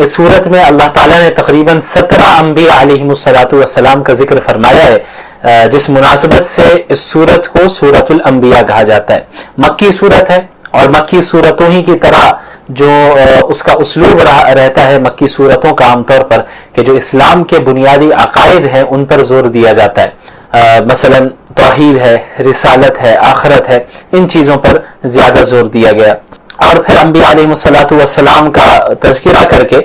اس صورت میں اللہ تعالیٰ نے تقریباً 17 انبیاء علیہم السلام کا ذکر فرمایا ہے، جس مناسبت سے اس صورت کو سورۃ الانبیاء کہا جاتا ہے۔ مکی صورت ہے، اور مکی صورتوں ہی کی طرح جو اس کا اسلوب رہتا ہے مکی صورتوں کا عام طور پر کہ جو اسلام کے بنیادی عقائد ہیں ان پر زور دیا جاتا ہے، مثلا توحید ہے، رسالت ہے، آخرت ہے، ان چیزوں پر زیادہ زور دیا گیا۔ اور پھر انبیاء علیہ السلام کا تذکرہ کر کے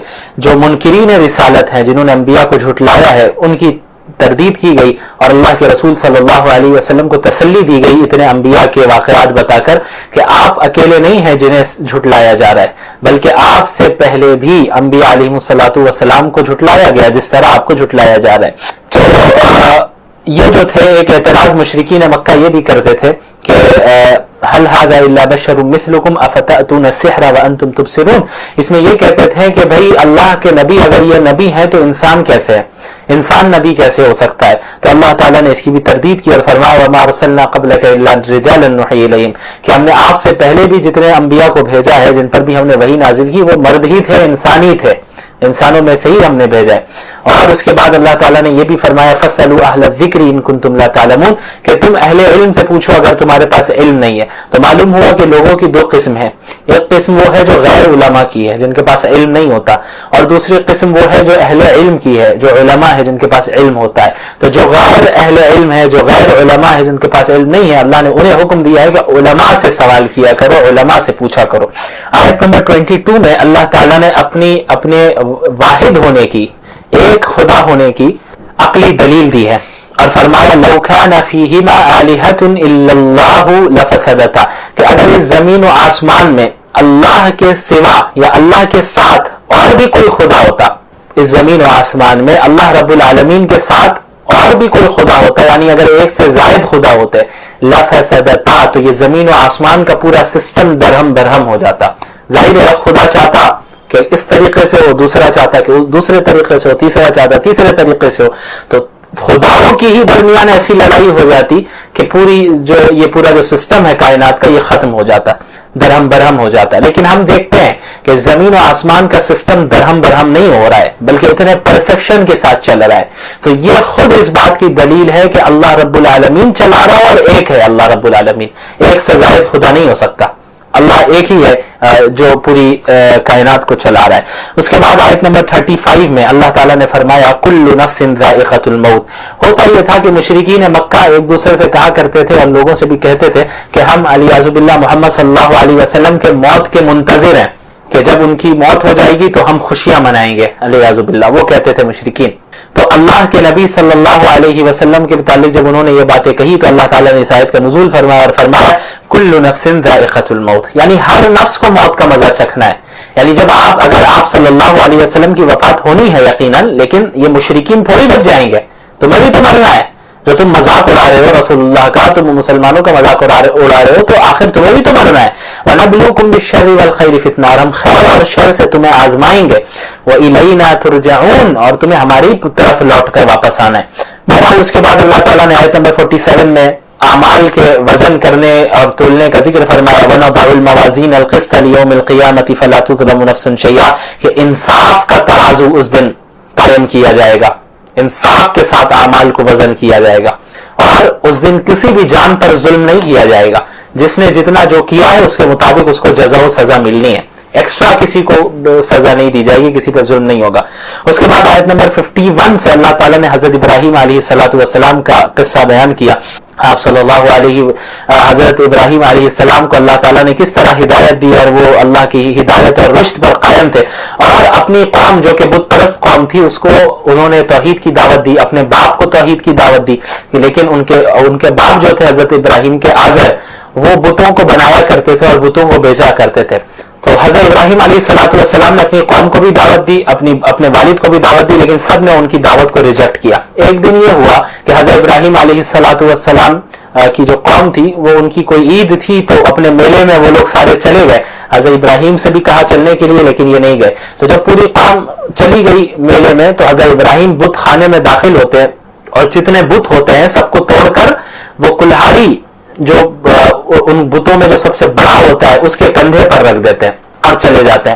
جو منکرین رسالت ہیں، جنہوں نے انبیاء کو جھٹلایا ہے، ان کی تردید کی گئی، اور اللہ کے رسول صلی اللہ علیہ وسلم کو تسلی دی گئی اتنے انبیاء کے واقعات بتا کر کہ آپ اکیلے نہیں ہیں جنہیں جھٹلایا جا رہا ہے، بلکہ آپ سے پہلے بھی انبیاء علیہ السلام کو جھٹلایا گیا جس طرح آپ کو جھٹلایا جا رہا ہے۔ تو یہ جو تھے ایک اعتراض مشرکین مکہ یہ بھی کرتے تھے کہ هل هذا الا بشر مثلكم افتأتون السحر وانتم تبصرون، اس میں یہ کہتے تھے کہ بھئی اللہ کے نبی اگر یہ نبی ہے تو انسان کیسے ہے، انسان نبی کیسے ہو سکتا ہے؟ تو اللہ تعالیٰ نے اس کی بھی تردید کی اور فرمایا وما ارسلنا قبلك الا رجالا نوحي اليهم، کہ ہم نے آپ سے پہلے بھی جتنے انبیاء کو بھیجا ہے، جن پر بھی ہم نے وحی نازل کی، وہ مرد ہی تھے، انسانی تھے، انسانوں میں سے ہی ہم نے بھیجا ہے۔ اور اس کے بعد اللہ تعالیٰ نے یہ بھی فرمایا فَاسْأَلُوا أَهْلَ الذِّكْرِ إِن كُنتُمْ لَا تَعْلَمُونَ، کہ تم اہل علم سے پوچھو اگر تمہارے پاس علم نہیں ہے۔ تو معلوم ہوا کہ لوگوں کی دو قسم ہیں، ایک قسم وہ ہے جو غیر علماء کی ہے، جن کے پاس علم نہیں ہوتا، اور دوسری قسم وہ ہے جو اہل علم کی ہے، جو علماء ہے، جن کے پاس علم ہوتا ہے۔ تو جو غیر اہل علم ہے، جو غیر علماء ہے، جن کے پاس علم نہیں ہے، اللہ نے انہیں حکم دیا ہے کہ علماء سے سوال کیا کرو، علماء سے پوچھا کرو۔ آیت نمبر 22 میں اللہ تعالیٰ نے اپنے واحد ہونے کی، ایک خدا ہونے کی عقلی دلیل دی ہے، اور فرمایا لو کان فیہما آلہۃ الا اللہ لفسدتا، کہ اگر اس زمین و آسمان میں اللہ کے سوا یا اللہ کے ساتھ اور بھی کوئی خدا ہوتا، اس زمین و آسمان میں اللہ رب العالمین کے ساتھ اور بھی کوئی خدا ہوتا، یعنی اگر ایک سے زائد خدا ہوتے لفسدتا، تو یہ زمین و آسمان کا پورا سسٹم درہم برہم ہو جاتا۔ ظاہر ہے خدا چاہتا کہ اس طریقے سے ہو، دوسرا چاہتا کہ دوسرے طریقے سے ہو، تیسرا چاہتا تیسرے طریقے سے ہو، تو خداؤں کی ہی درمیان ایسی لڑائی ہو جاتی کہ یہ پورا جو سسٹم ہے کائنات کا یہ ختم ہو جاتا، درہم برہم ہو جاتا ہے۔ لیکن ہم دیکھتے ہیں کہ زمین و آسمان کا سسٹم درہم برہم نہیں ہو رہا ہے، بلکہ اتنے پرفیکشن کے ساتھ چل رہا ہے۔ تو یہ خود اس بات کی دلیل ہے کہ اللہ رب العالمین چلا رہا ہے، اور ایک ہے اللہ رب العالمین، ایک سے زائد خدا نہیں ہو سکتا، اللہ ایک ہی ہے جو پوری کائنات کو چلا رہا ہے۔ اس کے بعد آیت نمبر 35 میں اللہ تعالیٰ نے فرمایا کل نفس ذائقۃ الموت۔ ہوتا یہ تھا کہ مشرکین مکہ ایک دوسرے سے کہا کرتے تھے، اور لوگوں سے بھی کہتے تھے کہ ہم علیہ باللہ محمد صلی اللہ علیہ وسلم کے موت کے منتظر ہیں، کہ جب ان کی موت ہو جائے گی تو ہم خوشیاں منائیں گے، علیہ باللہ وہ کہتے تھے مشرکین۔ تو اللہ کے نبی صلی اللہ علیہ وسلم کے متعلق جب انہوں نے یہ باتیں کہی تو اللہ تعالیٰ نے اس آیت کا نزول فرمایا اور فرمایا کل نفس ذائقۃ الموت، یعنی ہر نفس کو موت کا مزہ چکھنا ہے۔ یعنی اگر آپ صلی اللہ علیہ وسلم کی وفات ہونی ہے یقیناً، لیکن یہ مشرکین تھوڑی بچ جائیں گے، تمہیں بھی تو مرنا ہے، جو تم مذاق اڑا رہے ہو رسول اللہ کا، تم مسلمانوں کا مذاق اڑا رہے ہو، تو آخر تمہیں بھی تو مرنا ہے۔ وَنَبْلُوكُمْ بِالشَّرِّ وَالْخَيْرِ فِتْنَةً، اور ہم خیر اور شر سے تمہیں آزمائیں گے، وَإِلَيْنَا تُرْجَعُونَ، اور تمہیں ہماری طرف لوٹ کر واپس آنا ہے۔ بہرحال اس کے بعد اللہ تعالیٰ نے آیت نمبر 47 میں اعمال کے وزن کرنے اور تولنے کا ذکر فرمایا وَنَضَعُ الْمَوَازِينَ الْقِسْطَ لِيَوْمِ الْقِيَامَةِ فَلَا تُظْلَمُ نَفْسٌ شَيْئًا، کہ انصاف کا ترازو اس دن قائم کیا جائے گا، انصاف کے ساتھ اعمال کو وزن کیا جائے گا، اور اس دن کسی بھی جان پر ظلم نہیں کیا جائے گا، جس نے جتنا جو کیا ہے اس کے مطابق اس کو جزا و سزا ملنی ہے، ایکسٹرا کسی کو سزا نہیں دی جائے گی، کسی پر ظلم نہیں ہوگا۔ اس کے بعد آیت نمبر 51 سے اللہ تعالیٰ نے حضرت ابراہیم علیہ السلام کا قصہ بیان کیا۔ آپ صلی اللہ علیہ حضرت ابراہیم علیہ السلام کو اللہ تعالیٰ نے کس طرح ہدایت دی، اور وہ اللہ کی ہدایت اور رشد پر قائم تھے، اور اپنی قوم جو کہ بت پرست قوم تھی اس کو انہوں نے توحید کی دعوت دی، اپنے باپ کو توحید کی دعوت دی، لیکن ان کے باپ جو تھے حضرت ابراہیم کے آزر، وہ بتوں کو بنایا کرتے تھے اور بتوں کو بیچا کرتے تھے۔ تو حضرت ابراہیم علیہ السلام نے اپنی قوم کو بھی دعوت دی، اپنے والد کو بھی دعوت دی، لیکن سب نے ان کی دعوت کو ریجیکٹ کیا۔ ایک دن یہ ہوا کہ حضرت ابراہیم علیہ السلام کی جو قوم تھی وہ ان کی کوئی عید تھی، تو اپنے میلے میں وہ لوگ سارے چلے گئے، حضرت ابراہیم سے بھی کہا چلنے کے لیے لیکن یہ نہیں گئے۔ تو جب پوری قوم چلی گئی میلے میں تو حضرت ابراہیم بت خانے میں داخل ہوتے ہیں، اور جتنے بت ہوتے ہیں سب کو توڑ کر وہ کلہاڑی جو ان بتوں میں جو سب سے بڑا ہوتا ہے اس کے کندھے پر رکھ دیتے ہیں اور چلے جاتے ہیں،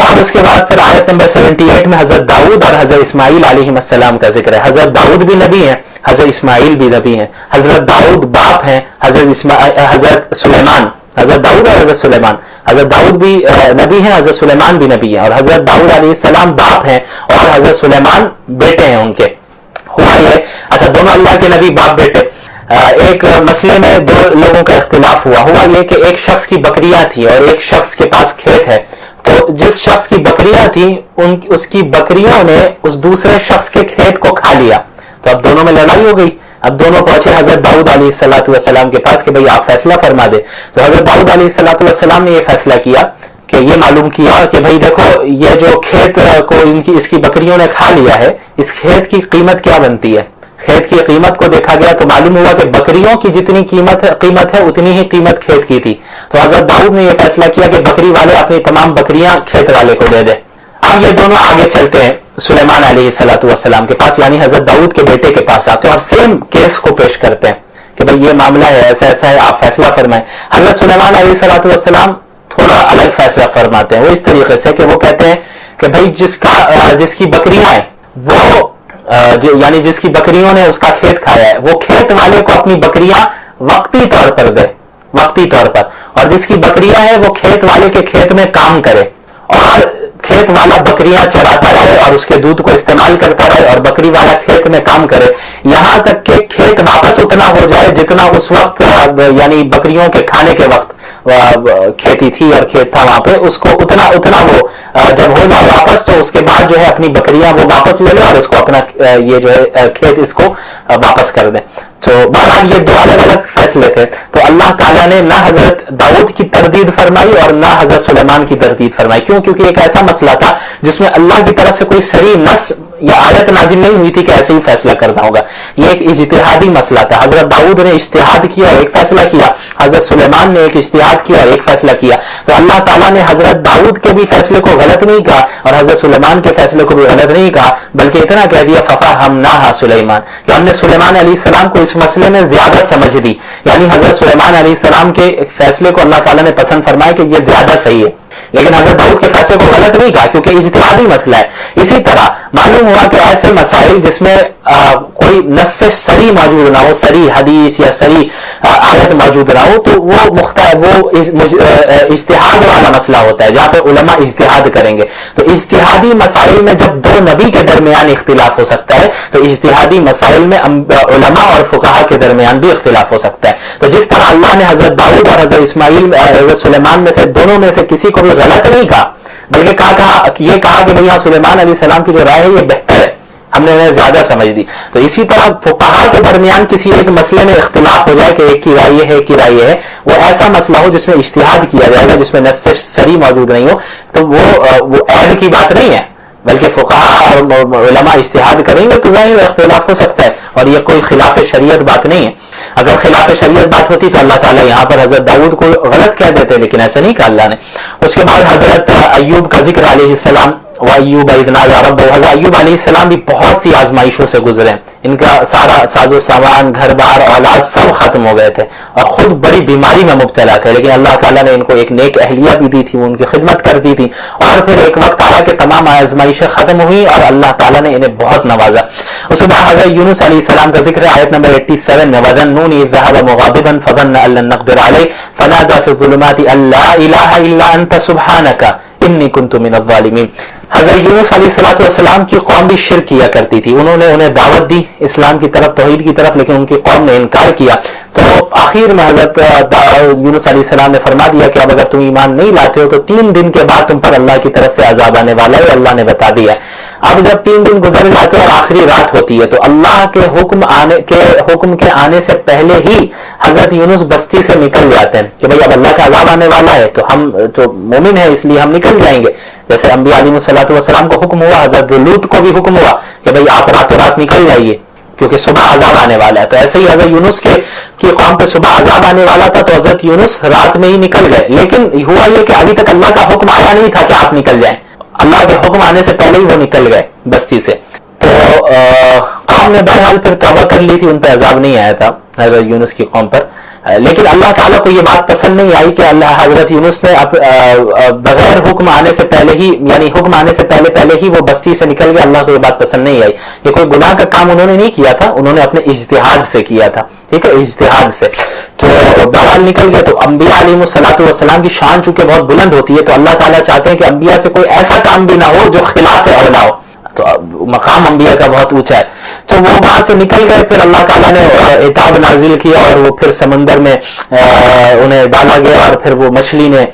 اور اس کے بعد پھر آیت نمبر 78 میں حضرت داؤد اور حضرت اسماعیل علیہ السلام کا ذکر ہے. حضرت داؤد بھی نبی ہیں, حضرت اسماعیل بھی نبی ہیں. حضرت داؤد باپ ہیں حضرت سلیمان, حضرت داؤد اور حضرت سلیمان. حضرت داؤد بھی نبی ہیں, حضرت سلیمان بھی نبی ہیں, اور حضرت داؤد علیہ السلام باپ ہیں اور حضرت سلیمان بیٹے ہیں ان کے. ہوا یہ, اچھا دونوں اللہ کے نبی باپ بیٹے. ایک مسئلے میں دو لوگوں کا اختلاف ہوا یہ کہ ایک شخص کی بکریاں تھیں اور ایک شخص کے پاس کھیت ہے. تو جس شخص کی بکریاں تھیں اس کی بکریوں نے اس دوسرے شخص کے کھیت کو کھا لیا. تو اب دونوں میں لڑائی ہو گئی. اب دونوں پہنچے حضرت داؤد علیہ السلام کے پاس کہ بھئی آپ فیصلہ فرما دے. تو حضرت داؤد علیہ السلام نے یہ فیصلہ کیا کہ یہ معلوم کیا کہ بھئی دیکھو یہ جو کھیت کو اس کی بکریوں نے کھا لیا ہے, اس کھیت کی قیمت کیا بنتی ہے. کھیت کی قیمت کو دیکھا گیا تو معلوم ہوا کہ بکریوں کی جتنی قیمت ہے اتنی ہی قیمت کھیت کی تھی. تو حضرت داؤد نے یہ فیصلہ کیا کہ بکری والے اپنی تمام بکریاں کھیت والے کو دے دے. اب یہ دونوں آگے چلتے ہیں سلیمان علیہ السلام کے پاس, یعنی حضرت داؤد کے بیٹے کے پاس آتے ہیں اور سیم کیس کو پیش کرتے ہیں کہ بھئی یہ معاملہ ہے, ایسا ایسا ہے, آپ فیصلہ فرمائیں. حضرت سلیمان علیہ السلام تھوڑا الگ فیصلہ فرماتے ہیں. وہ اس طریقے سے کہ وہ کہتے ہیں کہ بھئی جس کی بکریاں ہیں وہ یعنی جس کی بکریوں نے اس کا کھیت کھایا ہے وہ کھیت والے کو اپنی بکریاں وقتی طور پر دے, وقتی طور پر, اور جس کی بکریاں ہیں وہ کھیت والے کے کھیت میں کام کرے اور کھیت والا بکریاں چراتا رہے اور اس کے دودھ کو استعمال کرتا رہے اور بکری والا کھیت میں کام کرے, یہاں تک کہ کھیت واپس اتنا ہو جائے جتنا اس وقت یعنی بکریوں کے کھانے کے وقت کھیتی تھی اور کھیت تھا وہاں پہ, اس کو اتنا وہ جب ہو جائے واپس تو اس کے بعد جو ہے اپنی بکریاں وہ واپس لے لے اور اس کو اپنا یہ جو ہے کھیت اس کو واپس کر دیں. تو بہرحال یہ دو الگ الگ فیصلے تھے. تو اللہ تعالیٰ نے نہ حضرت داؤد کی تردید فرمائی اور نہ حضرت سلیمان کی تردید فرمائی. کیوں؟ کیونکہ ایک ایسا مسئلہ تھا جس میں اللہ کی طرف سے کوئی صریح نص یا آیت نازل نہیں ہوئی تھی کہ ایسے ہی فیصلہ کرنا ہوگا. یہ ایک اجتہادی مسئلہ تھا. حضرت داؤد نے اجتہاد کیا اور ایک فیصلہ کیا, حضرت سلیمان نے ایک اجتہاد کیا اور ایک فیصلہ کیا. تو اللہ تعالیٰ نے حضرت داؤد کے بھی فیصلے کو غلط نہیں کہا اور حضرت سلیمان کے فیصلے کو بھی غلط نہیں کہا, بلکہ اتنا کہہ دیا ففہمناہا سلیمان, کہ ہم نے سلیمان علیہ السلام کو اس مسئلے میں زیادہ سمجھ دی. یعنی حضرت سلیمان علیہ السلام کے فیصلے کو اللہ تعالیٰ نے پسند فرمایا کہ یہ زیادہ صحیح ہے, لیکن حضرت داؤد کے فیصلے کو غلط نہیں کہا کیونکہ اجتہادی مسئلہ ہے. اسی طرح معلوم ہوا کہ ایسے مسائل جس میں کوئی نص صریح موجود نہ ہو, صریح حدیث یا صریح آیت موجود نہ ہو, تو وہ اجتہاد والا مسئلہ ہوتا ہے جہاں پہ علماء اجتہاد کریں گے. تو اجتہادی مسائل میں جب دو نبی کے درمیان اختلاف ہو سکتا ہے تو اجتہادی مسائل میں علماء اور فقہاء کے درمیان بھی اختلاف ہو سکتا ہے. تو جس طرح اللہ نے حضرت داؤد اور حضرت اسماعیل حضرت سلیمان میں سے دونوں میں سے کسی کو بھی غلط نہیں کہا, بلکہ یہ کہا کہ بھئی سلیمان علیہ السلام کی جو رائے ہے یہ بہتر ہے, ہم نے انہیں زیادہ سمجھ دی. تو اسی طرح فقہاء کے درمیان کسی ایک مسئلے میں اختلاف ہو جائے کہ ایک کی رائے ہے ایک کی رائے ہے, وہ ایسا مسئلہ ہو جس میں اجتہاد کیا جائے گا, جس میں نص صریح موجود نہیں ہو, تو وہ عیب کی بات نہیں ہے, بلکہ فقہاء اور علماء اجتہاد کریں گے تو ظاہر اختلاف ہو سکتا ہے اور یہ کوئی خلاف شریعت بات نہیں ہے. اگر خلاف شریعت بات ہوتی تو اللہ تعالیٰ یہاں پر حضرت داؤد کو غلط کہہ دیتے, لیکن ایسا نہیں کہا اللہ نے. اس کے بعد حضرت ایوب کا ذکر علیہ السلام, وَأَيُّوبَ إِذْ نَادَىٰ رَبَّهُ, حضرت ایوب علیہ السلام بھی بہت سی آزمائشوں سے گزرے. ان کا سارا ساز و سامان, گھر بار, اولاد سب ختم ہو گئے تھے اور خود بڑی بیماری میں مبتلا تھے, لیکن اللہ تعالیٰ نے ان کو ایک نیک اہلیہ بھی دی تھی, وہ ان کی خدمت کرتی تھی. اور پھر ایک وقت آیا کہ تمام آزمائشیں ختم ہوئی اور اللہ تعالیٰ نے انہیں بہت نوازا. اس کے بعد حضرت یونس علیہ السلام کا ذکر ہے آیت نمبر 87 میں, وَظَنُّونِ إِذْ ذَهَبَ مُغَاضِبًا فَظَنَّ أَن لَّن نَّقْدِرَ عَلَيْهِ فَنَادَىٰ فِي الظُّلُمَاتِ أَن لَّا إِلَٰهَ إِلَّا أَنتَ سُبْحَانَكَ إِنِّي كُنتُ مِنَ الظَّالِمِينَ. حضرت یونس علیہ السلام کی قوم بھی شرک کیا کرتی تھی. انہیں دعوت دی اسلام کی طرف, توحید کی طرف, لیکن ان کی قوم نے انکار کیا. تو آخر میں حضرت یونس علیہ السلام نے فرما دیا کہ اب اگر تم ایمان نہیں لاتے ہو تو 3 دن کے بعد تم پر اللہ کی طرف سے عذاب آنے والا ہے, اللہ نے بتا دیا. اب جب 3 دن گزر جاتے اور آخری رات ہوتی ہے تو اللہ کے حکم کے آنے سے پہلے ہی حضرت یونس بستی سے نکل جاتے ہیں کہ بھئی اب اللہ کا عذاب آنے والا ہے, تو ہم تو مومن ہیں اس لیے ہم نکل جائیں گے. جیسے انبیاء علیہ السلام کو حکم ہوا, حضرت لوط کو بھی حکم ہوا کہ بھئی آپ راتوں رات نکل جائیے کیونکہ صبح عذاب آنے والا ہے. تو ایسے ہی حضرت یونس کی قوم پہ صبح عذاب آنے والا تھا تو حضرت یونس رات میں ہی نکل گئے. لیکن ہوا یہ کہ ابھی تک اللہ کا حکم آیا نہیں تھا کہ آپ نکل جائیں, اللہ کے حکم آنے سے پہلے ہی وہ نکل گئے بستی سے. تو قوم نے بہرحال پھر توبہ کر لی تھی, ان پہ عذاب نہیں آیا تھا حضرت یونس کی قوم پر, لیکن اللہ تعالیٰ کو یہ بات پسند نہیں آئی کہ اللہ حضرت یونس نے بغیر حکم آنے سے پہلے ہی، یعنی حکم آنے سے پہلے ہی وہ بستی سے نکل گئے. اللہ کو یہ بات پسند نہیں آئی. یہ کوئی گناہ کا کام انہوں نے نہیں کیا تھا، انہوں نے اپنے اجتہاد سے کیا تھا. ٹھیک ہے، اجتہاد سے. تو بہرحال نکل گئے. تو انبیاء علیہ الصلوۃ والسلام کی شان چونکہ بہت بلند ہوتی ہے، تو اللہ تعالیٰ چاہتے ہیں کہ انبیاء سے کوئی ایسا کام بھی نہ ہو جو خلاف اولا ہو. تو مقام انبیاء کا بہت اونچا ہے. تو وہ وہاں سے نکل گئے. پھر اللہ تعالیٰ نے عتاب نازل کیا اور وہ پھر سمندر میں انہیں ڈالا گیا، اور پھر وہ مچھلی نے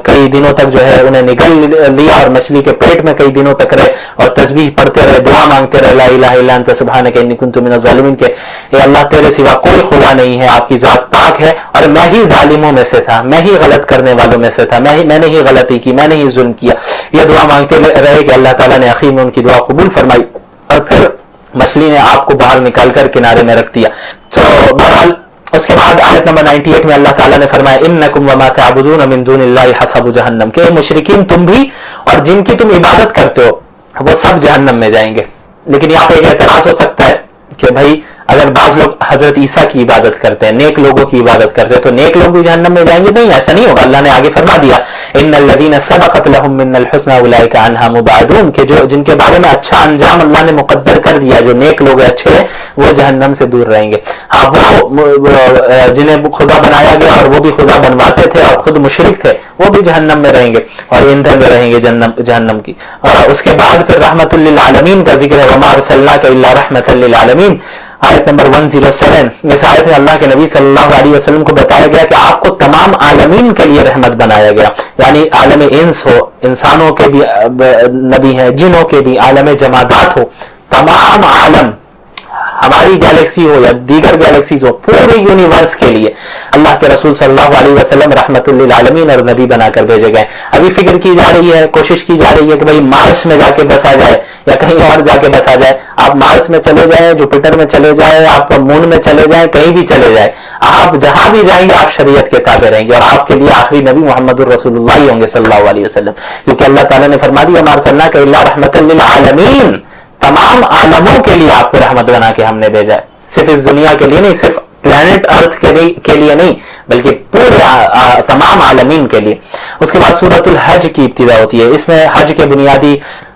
کئی دنوں تک جو ہے انہیں نگل لیا، اور مچھلی کے پیٹ میں کئی دنوں تک رہے اور تسبیح پڑھتے رہے، دعا مانگتے رہے، لا الہ الا انت سبحانک انی کنت من الظالمین، کہ اے اللہ تیرے سوا کوئی خدا نہیں ہے، آپ کی ذات پاک ہے اور میں ہی ظالموں میں سے تھا، میں ہی غلط کرنے والوں میں سے تھا، میں نے ہی غلطی کی، میں نے ہی ظلم کیا. یہ دعا مانگتے رہے کہ اللہ تعالیٰ نے آخر میں ان کی دعا قبول فرمائی، اور پھر مچھلی نے آپ کو باہر نکال کر کنارے میں رکھ دیا. تو بہرحال اس کے بعد آیت نمبر 98 میں اللہ تعالیٰ نے فرمایا انکم وما تعبدون من دون اللہ حسب جہنم، کہ مشرکین تم بھی اور جن کی تم عبادت کرتے ہو وہ سب جہنم میں جائیں گے. لیکن یہاں پہ ایک اعتراض ہو سکتا ہے کہ بھائی اگر بعض لوگ حضرت عیسیٰ کی عبادت کرتے ہیں، نیک لوگوں کی عبادت کرتے ہیں، تو نیک لوگ بھی جہنم میں جائیں گے؟ نہیں، ایسا نہیں ہوگا. اللہ نے آگے فرما دیا ان الذین سبقت لهم منا الحسنى اولئک عنها مبعدون، کہ جو جن کے بارے میں اچھا انجام اللہ نے مقدر کر دیا، جو نیک لوگ اچھے ہیں، وہ جہنم سے دور رہیں گے. ہاں وہ جنہیں خدا بنایا گیا اور وہ بھی خدا بنواتے تھے اور خود مشرک تھے، وہ بھی جہنم میں رہیں گے اور ایندھن میں رہیں گے جہنم کی. اور اس کے بعد پھر رحمت للعالمین کا ذکر ہے، وما ارسلناک الا رحمۃ للعالمین. آیت نمبر 107. اس آیت میں اللہ کے نبی صلی اللہ علیہ وسلم کو بتایا گیا کہ آپ کو تمام عالمین کے لیے رحمت بنایا گیا، یعنی عالم انس ہو، انسانوں کے بھی نبی ہیں، جنوں کے بھی، عالم جمادات ہو، تمام عالم، ہماری گیلیکسی ہو یا دیگر گیلیکسیز ہو، پورے یونیورس کے لیے اللہ کے رسول صلی اللہ علیہ وسلم رحمت للعالمین اور نبی بنا کر بھیجے گئے. ابھی فکر کی جا رہی ہے، کوشش کی جا رہی ہے کہ بھئی مارس میں جا کے بسا جائے یا کہیں اور جا کے بسا جائے. آپ مارس میں چلے جائیں، جوپیٹر میں چلے جائیں، آپ مون میں چلے جائیں، کہیں بھی چلے جائیں، آپ جہاں بھی جائیں گے آپ شریعت کے تابع رہیں گے، اور آپ کے لیے آخری نبی محمد الرسول اللہ ہی ہوں گے صلی اللہ علیہ وسلم، کیونکہ اللہ تعالیٰ نے فرما دیا وما ارسلناک الا رحمۃ للعالمین، تمام عالموں کے لیے آپ کو رحمت بنا کے ہم نے بھیجا ہے. صرف اس دنیا کے لیے نہیں، صرف پلانٹ ارتھ کے لیے نہیں، بلکہ پورے تمام عالمین کے لیے. اس کے بعد سورۃ الحج کی ابتدا ہوتی ہے. اس میں حج کے بنیادی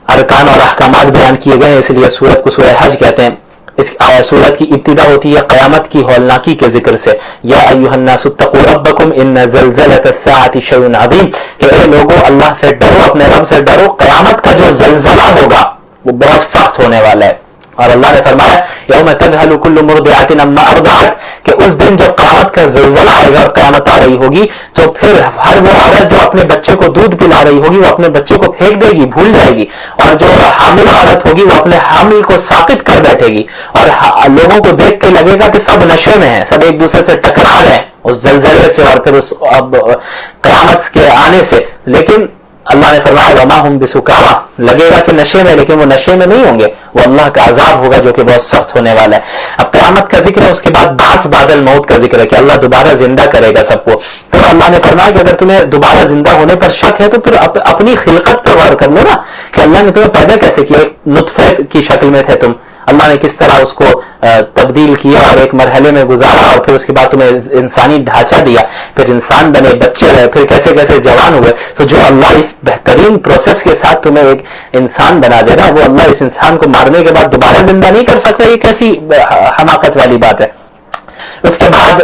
ارکان اور احکامات بیان کیے گئے ہیں، اس لیے سورت کو سورہ حج کہتے ہیں. اس سورت کی ابتدا ہوتی ہے قیامت کی ہولناکی کے ذکر سے. یا ایھا الناس اتقوا ربکم ان زلزلۃ الساعۃ شیء عظیم، کہ اے لوگو اللہ سے ڈرو، اپنے رب سے ڈرو، قیامت کا جو زلزلہ ہوگا وہ بہت سخت ہونے والا ہے. اور اللہ نے فرمایا یوم تذہل کل مرضعۃ عما ارضعت، کہ اس دن جب قیامت کا زلزلہ آئے گا اور قیامت آ رہی ہوگی تو پھر ہر وہ عورت جو اپنے بچے کو دودھ پلا رہی ہوگی وہ اپنے بچے کو پھینک دے گی، بھول جائے گی، اور جو حامل عورت ہوگی وہ اپنے حامل کو ساقط کر بیٹھے گی، اور لوگوں کو دیکھ کے لگے گا کہ سب نشے میں ہیں، سب ایک دوسرے سے ٹکرا رہے ہیں اس زلزلے سے اور پھر اس قیامت کے آنے سے. لیکن اللہ نے فرمایا وما ہم بسکارا، لگے گا کہ نشے میں، لیکن وہ نشے میں نہیں ہوں گے، وہ اللہ کا عذاب ہوگا جو کہ بہت سخت ہونے والا ہے. اب قیامت کا ذکر ہے، اس کے بعد بعث بعد الموت کا ذکر ہے کہ اللہ دوبارہ زندہ کرے گا سب کو. پھر اللہ نے فرمایا کہ اگر تمہیں دوبارہ زندہ ہونے پر شک ہے تو پھر اپنی خلقت پر غور کر لو نا، کہ اللہ نے تمہیں پیدا کیسے کیا. ایک نطفے کی شکل میں تھے تم، اللہ نے کس طرح اس کو تبدیل کیا اور ایک مرحلے میں گزارا، اور پھر اس کے بعد تمہیں انسانی ڈھانچہ دیا، پھر انسان بنے، بچے رہے، پھر کیسے کیسے جوان ہوئے. تو جو اللہ اس بہترین پروسیس کے ساتھ تمہیں ایک انسان بنا دے رہا، وہ اللہ اس انسان کو مارنے کے بعد دوبارہ زندہ نہیں کر سکتا. یہ کیسی حماقت والی بات ہے. اس کے بعد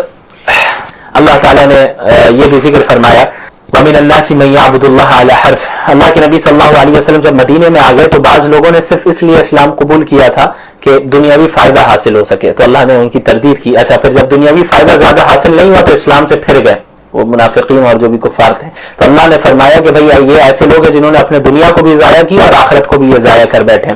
اللہ تعالیٰ نے یہ بھی ذکر فرمایا وَمِنَ النَّاسِ مَن يَعْبُدُ اللَّهَ عَلَى حَرْفٍ. اللہ کے نبی صلی اللہ علیہ وسلم جب مدینے میں آ گئے تو بعض لوگوں نے صرف اس لیے اسلام قبول کیا تھا کہ دنیاوی فائدہ حاصل ہو سکے، تو اللہ نے ان کی تردید کی. اچھا، پھر جب دنیاوی فائدہ زیادہ حاصل نہیں ہوا تو اسلام سے پھر گئے وہ منافقین اور جو بھی کفار تھے. تو اللہ نے فرمایا کہ بھئی یہ ایسے لوگ ہیں جنہوں نے اپنے دنیا کو بھی ضائع کیا اور آخرت کو بھی یہ ضائع کر بیٹھے.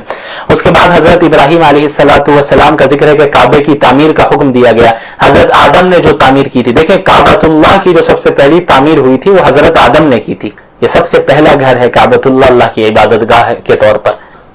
اس کے بعد حضرت ابراہیم علیہ السلام کا ذکر ہے کہ کعبے کی تعمیر کا حکم دیا گیا. حضرت آدم نے جو تعمیر کی تھی، دیکھیں کعبۃ اللہ کی جو سب سے پہلی تعمیر ہوئی تھی وہ حضرت آدم نے کی تھی. یہ سب سے پہلا گھر ہے کعبۃ اللہ، اللہ کی عبادت گاہ کے طور پر.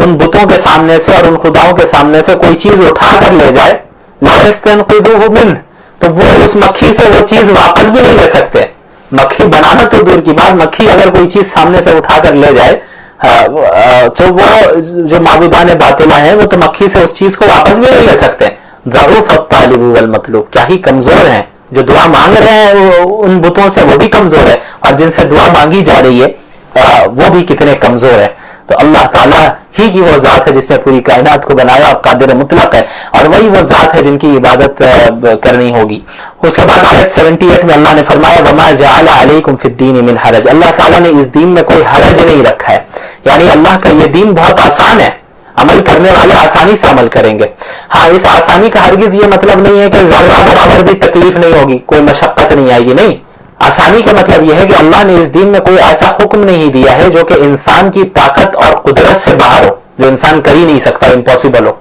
ان بتوں کے سامنے سے اور ان خداؤں کے سامنے سے کوئی چیز اٹھا کر لے جائے لا یستنقذوہ منہ، تو وہ اس مکھی سے وہ چیز واپس بھی نہیں لے سکتے. مکھی بنانا تو دور کی بات، مکھی اگر کوئی چیز سامنے سے اٹھا کر لے جائے تو وہ جو معبودان باطلہ ہیں وہ تو مکھی سے اس چیز کو واپس بھی نہیں لے سکتے. ضعف الطالب والمطلوب، کیا ہی کمزور ہیں جو دعا مانگ رہے ہیں ان بتوں سے، وہ بھی کمزور ہے، اور جن سے دعا مانگی جا رہی ہے وہ بھی کتنے کمزور ہیں. تو اللہ تعالیٰ ہی کی وہ ذات ہے جس نے پوری کائنات کو بنایا اور قادر مطلق ہے، اور وہی وہ ذات ہے جن کی عبادت کرنی ہوگی. اس کے بعد آیت 78 میں اللہ نے فرمایا وما جعل علیکم فی الدین من حرج، اللہ تعالیٰ نے اس دین میں کوئی حرج نہیں رکھا ہے، یعنی اللہ کا یہ دین بہت آسان ہے، عمل کرنے والے آسانی سے عمل کریں گے. ہاں اس آسانی کا ہرگز یہ مطلب نہیں ہے کہ ذرہ برابر بھی تکلیف نہیں ہوگی، کوئی مشقت نہیں آئے گی، نہیں. آسانی کا مطلب یہ ہے کہ اللہ نے اس دین میں کوئی ایسا حکم نہیں دیا ہے جو کہ انسان کی طاقت اور قدرت سے باہر ہو، جو انسان کر ہی نہیں سکتا، امپاسبل ہو.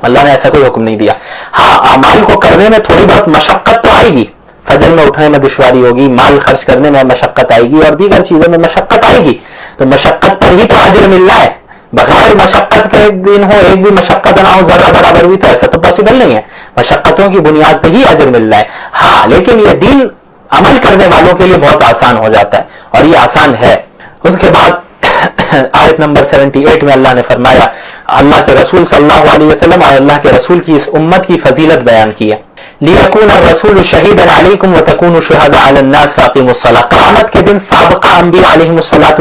اللہ نے ایسا کوئی حکم نہیں دیا. ہاں اعمال کو کرنے میں تھوڑی بہت مشقت تو آئے گی، فجر میں اٹھنے میں دشواری ہوگی، مال خرچ کرنے میں مشقت آئے گی، اور دیگر چیزوں میں مشقت آئے گی. تو مشقت پر ہی تو اجر مل رہا ہے. بغیر مشقت کے ایک دن ہو، ایک بھی مشقت نہ ہو ذرا برابر بھی، تو ایسا تو پاسبل نہیں ہے. مشقتوں کی بنیاد پہ ہی اجر مل رہا ہے. ہاں لیکن یہ دین عمل کرنے والوں کے لیے بہت آسان ہو جاتا ہے، اور یہ آسان ہے. اس کے بعد آیت نمبر 78 میں اللہ نے فرمایا، اللہ کے رسول صلی اللہ علیہ وسلم اور اللہ کے رسول کی اس امت کی فضیلت بیان کی ہے. لِيَكُونَ الرَّسُولُ شَهِيدًا عَلَيْكُمْ وَتَكُونُوا شُهَدَاءَ عَلَى النَّاسِ فَأَقِيمُوا الصَّلَاةَ. قیامت کے دن سابقہ انبیاء علیہم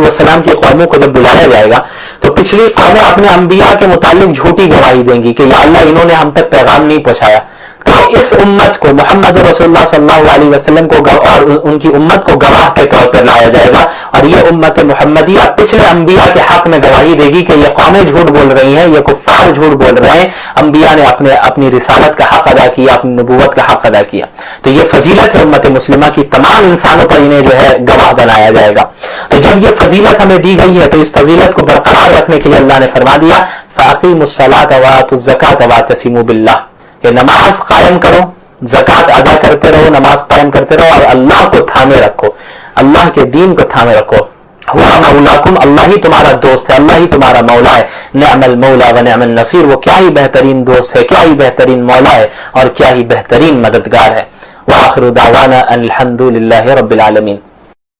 السلام کی قوموں کو جب بلایا جائے گا تو پچھلی قومیں اپنے انبیاء کے متعلق جھوٹی گواہی دیں گی کہ یا اللہ انہوں نے ہم تک پیغام نہیں پہنچایا. تو اس امت کو محمد رسول اللہ صلی اللہ علیہ وسلم کو اور ان کی امت کو گواہ کے طور پر لایا جائے گا، اور یہ امت محمدیہ پچھلے انبیاء کے حق میں گواہی دے گی کہ یہ قومیں جھوٹ بول رہی ہیں، یہ کفار جھوٹ بول رہے ہیں، انبیاء نے اپنی رسالت کا حق ادا کیا، اپنی نبوت کا حق ادا کیا. تو یہ فضیلت ہے امت مسلمہ کی، تمام انسانوں پر انہیں جو ہے گواہ بنایا جائے گا. تو جب یہ فضیلت ہمیں دی گئی ہے تو اس فضیلت کو برقرار رکھنے کے لیے اللہ نے فرما دیا فَأَقِيمُوا الصَّلَاةَ وَآتُوا الزَّكَاةَ وَاعْتَصِمُوا بِاللَّهِ، کہ نماز قائم کرو، زکات ادا کرتے رہو، نماز قائم کرتے رہو، اور اللہ کو تھامے رکھو، اللہ کے دین کو تھامے رکھو. ہوا مولاکم، اللہ ہی تمہارا دوست ہے، اللہ ہی تمہارا مولا ہے. نعم المولا و نعم النصیر، وہ کیا ہی بہترین دوست ہے، کیا ہی بہترین مولا ہے، اور کیا ہی بہترین مددگار ہے. وآخر دعوانا ان الحمد للہ رب العالمین.